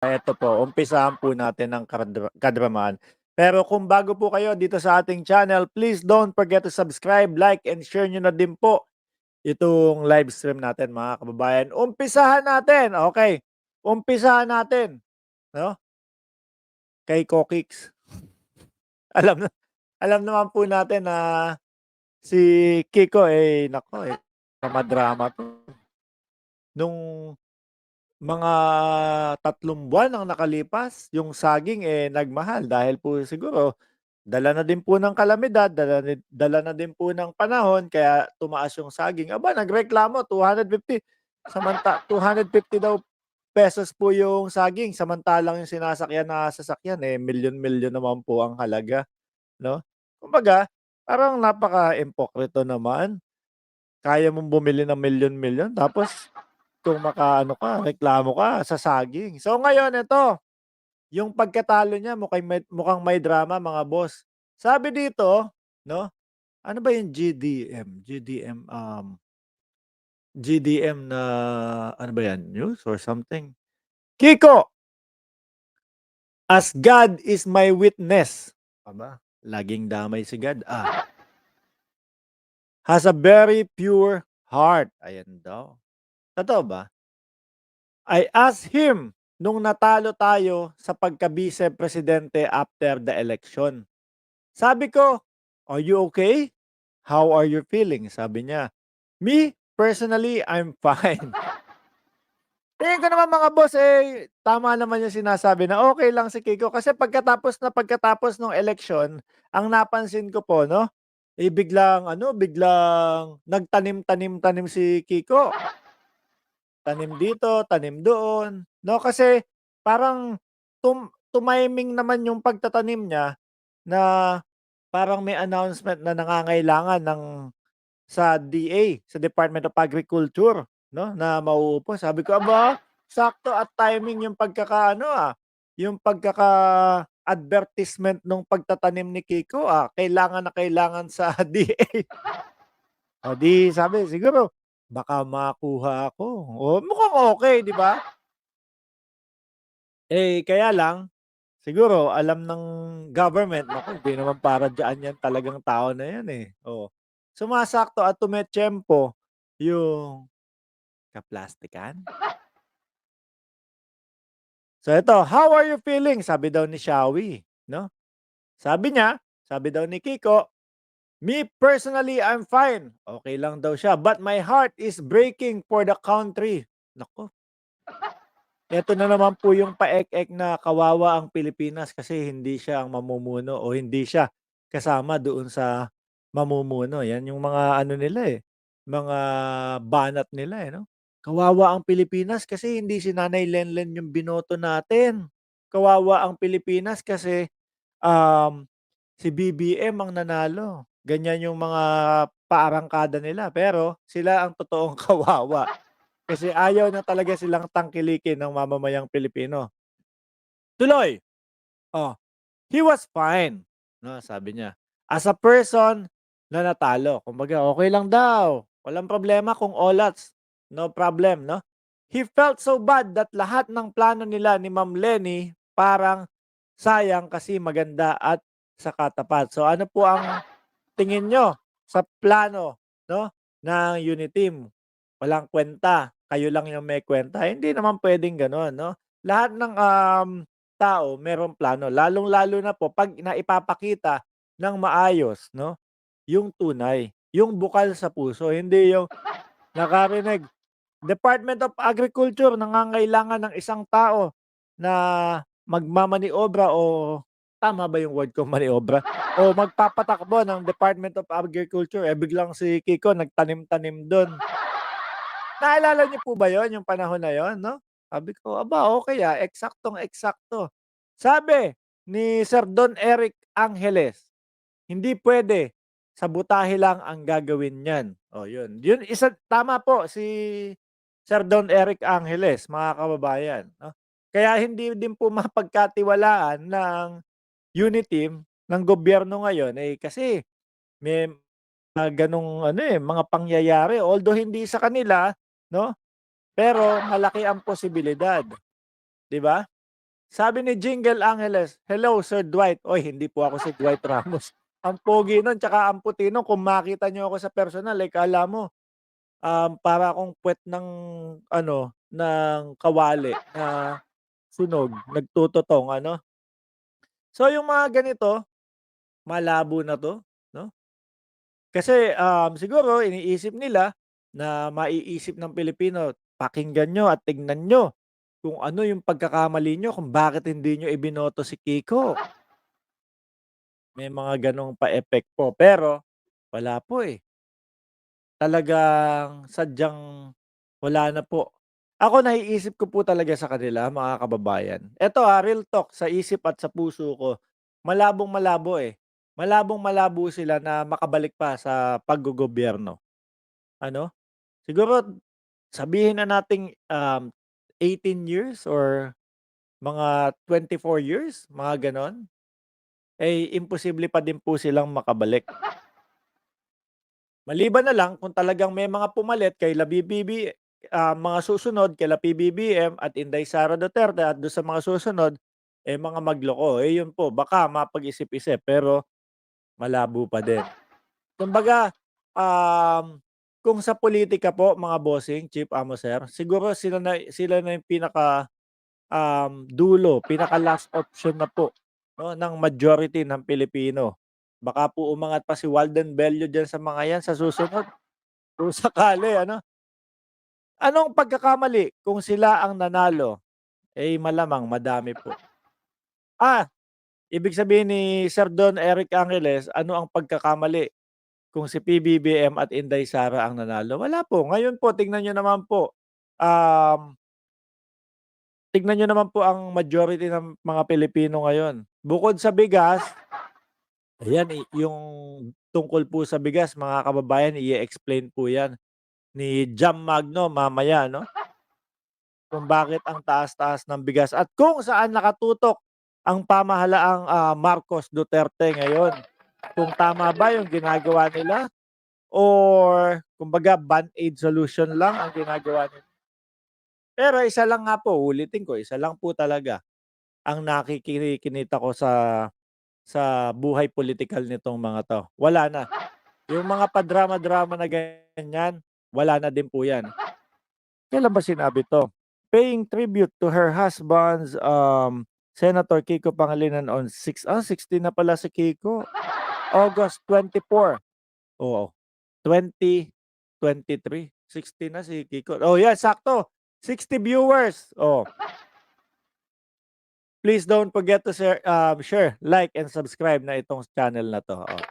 Eto po, umpisahan po natin ang kadramahan. Pero kung bago po kayo dito sa ating channel, please don't forget to subscribe, like, and share nyo na din po itong live stream natin mga kababayan. Umpisahan natin, okay. Umpisahan natin, no? Kay Kokix. Alam na, alam naman po natin na si Kiko nako drama to. Nung mga 3 buwan ang nakalipas, yung saging nagmahal dahil po siguro dala na din po ng kalamidad, dala na din po ng panahon kaya tumaas yung saging. Aba, nagreklamo 250 250 daw pesos po yung saging samantalang yung sinasakyan na sasakyan milyon-milyon naman po ang halaga, 'no? Kumbaga, parang napaka-impokrito naman. Kaya mong bumili ng milyon-milyon tapos kung makaano ka, reklamo ka sa saging. So ngayon ito, yung pagkatalo niya mukhang may drama mga boss. Sabi dito, 'no, ano ba yung GDM? GDM na ano ba yan, news or something? Kiko, as God is my witness. Aba, laging damay si God, has a very pure heart. Ayan daw. Totoo ba? I asked him nung natalo tayo sa pagka-vice presidente after the election. Sabi ko, "Are you okay? How are you feeling?" Sabi niya. "Me, personally, I'm fine." Tingin ko naman mga boss, tama naman yung sinasabi na okay lang si Kiko kasi pagkatapos ng eleksyon, ang napansin ko po 'no, biglang ano, biglang nagtanim-tanim-tanim si Kiko. Tanim dito, tanim doon, 'no? Kasi parang tumiming naman yung pagtatanim niya na parang may announcement na nangangailangan sa DA, sa Department of Agriculture, 'no, na mauupo. Sabi ko, "Aba, sakto at timing yung pagkakaano, yung pagkaka-advertisement nung pagtatanim ni Kiko, kailangan na kailangan sa DA." O di sabi, "Siguro baka makuha ako." O mukhang okey, 'di ba? Kaya lang, siguro alam ng government, naku hindi naman para diyaan 'yan talagang tao na 'yan, oh. Sumasakto at tumetiyempo yung kaplastikan. So ito, "How are you feeling?" Sabi daw ni Shawi, 'no? Sabi niya, sabi daw ni Kiko, "Me personally, I'm fine." Okey lang daw siya, "But my heart is breaking for the country." Naku. Eto na naman po yung paek-ek na kawawa ang Pilipinas kasi hindi siya ang mamumuno o hindi siya kasama doon sa mamumuno. Yan yung mga ano nila, mga banat nila, 'no? Kawawa ang Pilipinas kasi hindi si Nanay Lenlen yung binoto natin. Kawawa ang Pilipinas kasi, um, si BBM ang nanalo. Ganyan yung mga paarangkada nila pero sila ang totoong kawawa. Kasi ayaw na talaga silang tangkilikin ng mamamayang Pilipino. Tuloy, oh, "He was fine," 'no, sabi niya. "As a person na natalo." Kumbaga okey lang daw, walang problema kung OLATs, no problem, 'no. "He felt so bad that lahat ng plano nila ni Ma'am Leni parang sayang kasi maganda at saka tapat." So ano po ang tingin niyo sa plano, 'no, ng Uniteam? Walang kuwenta, kayo lang yung may kuwenta, hindi naman puwedeng gano'n, 'no? Lahat ng, tao merong plano, lalong-lalo na po 'pag naipapakita ng maayos, 'no, yung tunay, yung bukal sa puso, hindi yung nakarinig, Department of Agriculture nangangailangan ng isang tao na magmamaniobra o tama ba yung word kong maniobra? O magpapatakbo ng Department of Agriculture, biglang si Kiko nagtanim-tanim dun. Naalala niyo po ba yon yung panahon na yon, 'no? Sabi ko, "Aba, okey, eksaktong-eksakto." Sabi ni Sir Don Eric Angeles, "Hindi puwede, sabotahe lang ang gagawin niyan." Oh, yun. Yun isa tama po si Sir Don Eric Angeles, mga kababayan, 'no? Kaya hindi din po mapagkatiwalaan ng Uniteam ng gobyerno ngayon, kasi may gano'ng ano, mga pangyayari although hindi sa kanila, 'no? Pero malaki ang posibilidad, 'di ba? Sabi ni Jingle Angeles, "Hello Sir Dwight." Oy, hindi po ako si Dwight Ramos. Ang pogi nun tsaka ang puti nun kung makita niyo ako sa personal, eh, akala mo, para akong puwet ng ano, ng kawali na sunog, nagtututong ano. So yung mga ganito, malabo na 'to, 'no? Kasi, siguro iniisip nila na maiisip ng Pilipino, pakinggan niyo at tignan niyo kung ano yung pagkakamali niyo kung bakit hindi niyo ibinoto si Kiko. May mga gano'ng pa-effect po, pero wala po, eh. Talagang sadyang wala na po. Ako naiisip ko po talaga sa kanila mga kababayan. Eto, real talk sa isip at sa puso ko, malabong-malabo, eh. Malabong-malabo sila na makabalik pa sa paggogobyerno. Ano, siguro sabihin na nating, 18 years or mga 24 years, mga gano'n, eh, imposible pa din po silang makabalik. Maliban na lang kung talagang may mga pumalit kaila mga susunod kaila PBBM at Inday Sara Duterte at do'n sa mga susunod, eh, mga magloko. Eh, 'yun po baka mapag-isip-isip pero malabo pa din. Kumbaga, kung sa pulitika po mga bossing, Chief Amo Sir, siguro sila na yung pinaka, dulo, pinaka-last option na po 'no, ng majority ng Pilipino. Baka po umangat pa si Walden Bello diyan sa mga 'yan sa susunod, kung sakali ano. Anong pagkakamali kung sila ang nanalo? Eh, malamang madami po. Ah, ibig sabihin ni Sir Don Eric Angeles, ano ang pagkakamali kung si PBBM at Inday Sara ang nanalo? Wala po. Ngayon po tignan niyo naman po, um, tignan niyo naman po ang majority ng mga Pilipino ngayon. Bukod sa bigas, ayan, yung tungkol po sa bigas mga kababayan i-e-explain po 'yan ni Jam Magno mamaya 'no, kung bakit ang taas-taas ng bigas at kung saan nakatutok ang pamahalaang, Marcos Duterte ngayon. Kung tama ba yung ginagawa nila or kumbaga band-aid solution lang ang ginagawa nila. Pero isa lang nga po, uulitin ko, isa lang po talaga ang nakikikinita ko sa buhay pulitikal nitong mga 'to, wala na. Yung mga pa-drama-drama na ganyan, wala na din po 'yan. Kailan ba sinabi 'to? Paying tribute to her husband's, Senator Kiko Pangilinan on 16 na pala si Kiko, August 24. Oo, 2023, 16 na si Kiko. Oh, yan sakto, 60 viewers. Oh, please don't forget to share, like and subscribe na itong channel na 'to, oh.